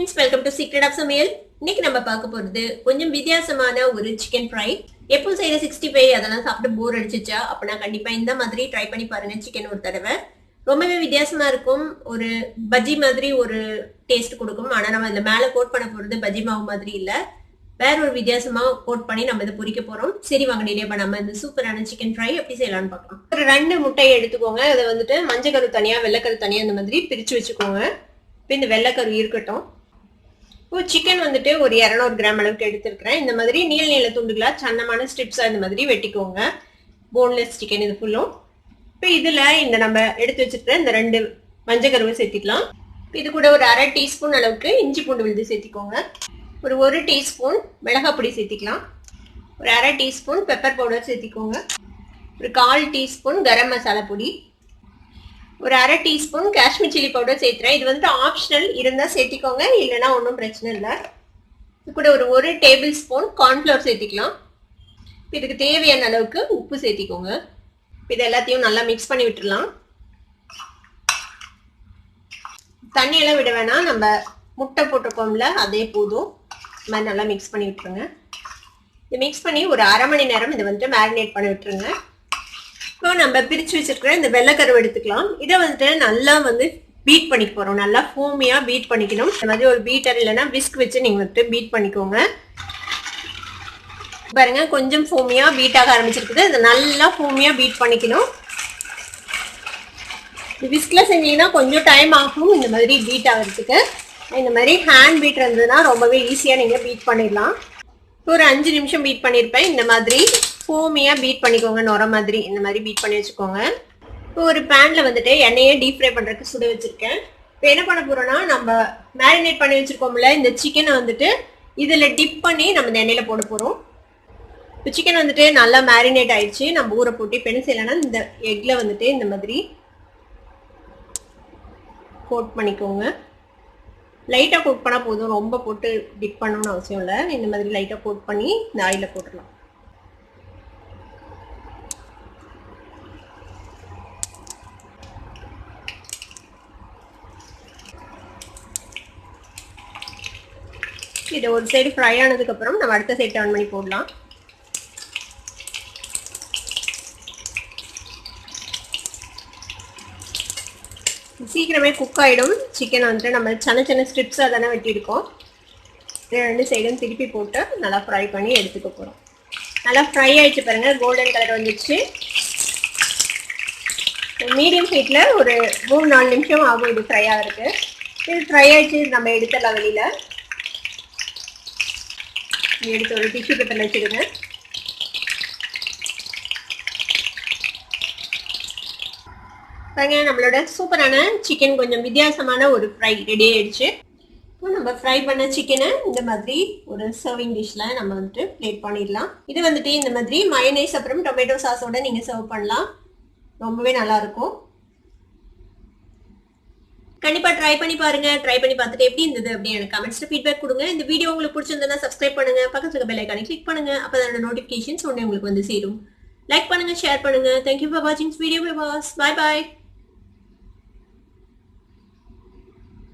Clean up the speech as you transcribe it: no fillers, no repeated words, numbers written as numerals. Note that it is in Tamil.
friends, welcome to Secret of Samayal. இன்னைக்கு நம்ம பார்க்க போறது கொஞ்சம் வித்தியாசமான ஒரு சிக்கன் ஃப்ரை. எப்பவும் செய்யற 65 அதெல்லாம் சாப்பிட்டு போர் அடிச்சிச்சா அப்பனா கண்டிப்பா இந்த மாதிரி ட்ரை பண்ணி பாருங்க சிக்கன் ஒரு தடவை. ரொம்பவே வித்தியாசமா இருக்கும். ஒரு பஜ்ஜி மாதிரி ஒரு டேஸ்ட் கொடுக்கும். ஆனா நம்ம இதுல மேல கோட் பண்ண போறது பஜ்ஜி மாவு மாதிரி இல்ல, வேற ஒரு வித்தியாசமா கோட் பண்ணி நம்ம இதை பொரிக்க போறோம். சரி வாங்க டிலே பண்ணாம இந்த சூப்பரான சிக்கன் ஃப்ரை எப்படி செய்யலாம்னு பார்க்கலாம். ஒரு 2 முட்டையை எடுத்துக்கோங்க. அதை வந்துட்டு மஞ்சள் கரு தனியா வெள்ளைக்கரு தனியா இந்த மாதிரி பிரிச்சு வச்சுக்கோங்க. இப்போ இந்த வெள்ளைக்கரு இருக்கட்டும். இப்போ சிக்கன் வந்துட்டு ஒரு 200 கிராம் அளவுக்கு எடுத்துருக்கிறேன். இந்த மாதிரி நீல நீல துண்டுகளா சன்னமான ஸ்ட்ரிப்ஸா இந்த மாதிரி வெட்டிக்கோங்க. போன்லெஸ் சிக்கன் இது ஃபுல்லும். இப்போ இதுல இந்த நம்ம எடுத்து வச்சுருக்கிற இந்த 2 மஞ்சள் கருவை சேர்த்திக்கலாம். இது கூட ஒரு 1/2 டீஸ்பூன் அளவுக்கு இஞ்சி பூண்டு விழுது சேர்த்திக்கோங்க. ஒரு 1 டீஸ்பூன் மிளகாய் பொடி சேர்த்திக்கலாம். ஒரு 1/2 டீஸ்பூன் பெப்பர் பவுடர் சேர்த்திக்கோங்க. ஒரு 1/4 டீஸ்பூன் கரம் மசாலா பொடி, ஒரு 1/2 டீஸ்பூன் காஷ்மீர் சில்லி பவுடர் சேர்த்துறேன். இது வந்துட்டு ஆப்ஷனல், இருந்தால் சேர்த்திக்கோங்க, இல்லைன்னா ஒன்றும் பிரச்சனை இல்லை. இது கூட ஒரு 1 டேபிள் ஸ்பூன் கார்ன்ஃப்ளவர் சேர்த்திக்கலாம். இதுக்கு தேவையான அளவுக்கு உப்பு சேர்த்திக்கோங்க. இது எல்லாத்தையும் நல்லா மிக்ஸ் பண்ணி விட்டுடலாம். தண்ணியெல்லாம் விட வேணாம், நம்ம முட்டை போட்டிருக்கோம்ல அதே போதும். இந்த மாதிரி நல்லா மிக்ஸ் பண்ணி விட்டுருங்க. இது மிக்ஸ் பண்ணி ஒரு 1/2 மணி நேரம் இதை வந்துட்டு மேரினேட் பண்ணி விட்டுருங்க. இப்போ நம்ம பிரிச்சு வச்சிருக்கிற இந்த வெள்ளைக்கருவை எடுத்துக்கலாம். இதை வந்துட்டு நல்லா பீட் பண்ணிக்க போறோம். நல்லா ஃபோமியா பீட் பண்ணிக்கணும். இந்த மாதிரி ஒரு பீட்டர் இல்லைன்னா விஸ்க் வச்சு நீங்க வந்துட்டு பீட் பண்ணிக்கோங்க. பாருங்க கொஞ்சம் ஃபோமியா பீட் ஆக ஆரம்பிச்சிருக்குது. இதை நல்லா ஃபோமியா பீட் பண்ணிக்கணும். விஸ்க்ல செஞ்சீங்கன்னா கொஞ்சம் டைம் ஆகும் இந்த மாதிரி பீட் ஆகிறதுக்கு. இந்த மாதிரி ஹேண்ட் பீட் இருந்ததுன்னா ரொம்பவே ஈஸியா நீங்க பீட் பண்ணிடலாம். ஒரு 5 நிமிஷம் பீட் பண்ணியிருப்பேன். இந்த மாதிரி ஃபோமியா பீட் பண்ணிக்கோங்க. நுர மாதிரி இந்த மாதிரி பீட் பண்ணி வச்சுக்கோங்க. இப்போ ஒரு பேன்ல வந்துட்டு எண்ணெயை டீப் ஃப்ரை பண்றதுக்கு சுட வச்சிருக்கேன். இப்போ என்ன பண்ண போறோம்னா, நம்ம மேரினேட் பண்ணி வச்சிருக்கோம்ல இந்த சிக்கனை வந்துட்டு இதுல டிப் பண்ணி நம்ம இந்த எண்ணெயில போட போறோம். இப்போ சிக்கன் வந்துட்டு நல்லா மேரினேட் ஆயிடுச்சு. நம்ம ஊற போட்டு இப்போ என்ன செய்யலாம்னா, இந்த எக்ல வந்துட்டு இந்த மாதிரி கோட் பண்ணிக்கோங்க. லைட்டா கோட் பண்ணா போதும், ரொம்ப போட்டு டிப் பண்ணணும்னு அவசியம் இல்லை. இந்த மாதிரி லைட்டா கோட் பண்ணி இந்த ஆயில போட்டுடலாம். இது ஒரு சைடு ஃப்ரை ஆனதுக்கு அப்புறம் நம்ம அடுத்த சைடு டர்ன் பண்ணி போடலாம். சீக்கிரமே குக் ஆகிடும். சிக்கன் வந்துட்டு நம்ம சின்ன சின்ன ஸ்ட்ரிப்ஸாக தானே வெட்டியிருக்கோம். 2 சைடும் திருப்பி போட்டு நல்லா ஃப்ரை பண்ணி எடுத்துக்க போகிறோம். நல்லா ஃப்ரை ஆகிடுச்சு பாருங்க, கோல்டன் கலர் வந்துடுச்சு. மீடியம் ஹீட்டில் ஒரு 3-4 நிமிஷம் ஆகும் இது ஃப்ரை ஆகிறதுக்கு. இது ஃப்ரை ஆகிடுச்சு, நம்ம எடுத்துடலாம் வெளியில். எடுத்து ஒரு டிஷ்யூ பேப்பரில் வச்சுடுங்க. பாருங்க நம்மளோட சூப்பரான சிக்கன் கொஞ்சம் வித்தியாசமான ஒரு ஃப்ரை ரெடி ஆயிடுச்சு. இப்போ நம்ம ஃப்ரை பண்ண சிக்கனை இந்த மாதிரி ஒரு சர்விங் டிஷ்ல நம்ம வந்துட்டு பிளேட் பண்ணிடலாம். இது வந்துட்டு இந்த மாதிரி மயோனைஸ் அப்புறம் டொமேட்டோ சாஸோட நீங்க சர்வ் பண்ணலாம். ரொம்பவே நல்லா இருக்கும். கண்டிப்பா ட்ரை பண்ணி பாருங்க. ட்ரை பண்ணி பார்த்துட்டு எப்படி இருந்தது அப்படின்னு எனக்கு கமெண்ட்ஸ்ல ஃபீட்பேக் கொடுங்க. இந்த வீடியோ உங்களுக்கு பிடிச்சிருந்தா சப்ஸ்கிரைப் பண்ணுங்க, பக்கத்துல இருக்க பெல் ஐகானை கிளிக் பண்ணுங்க. அப்பதான் நோட்டிபிகேஷன்ஸ் உடனே உங்களுக்கு வந்து சேரும். லைக் பண்ணுங்க, ஷேர் பண்ணுங்க. Thank you for watching this video. Bye bye.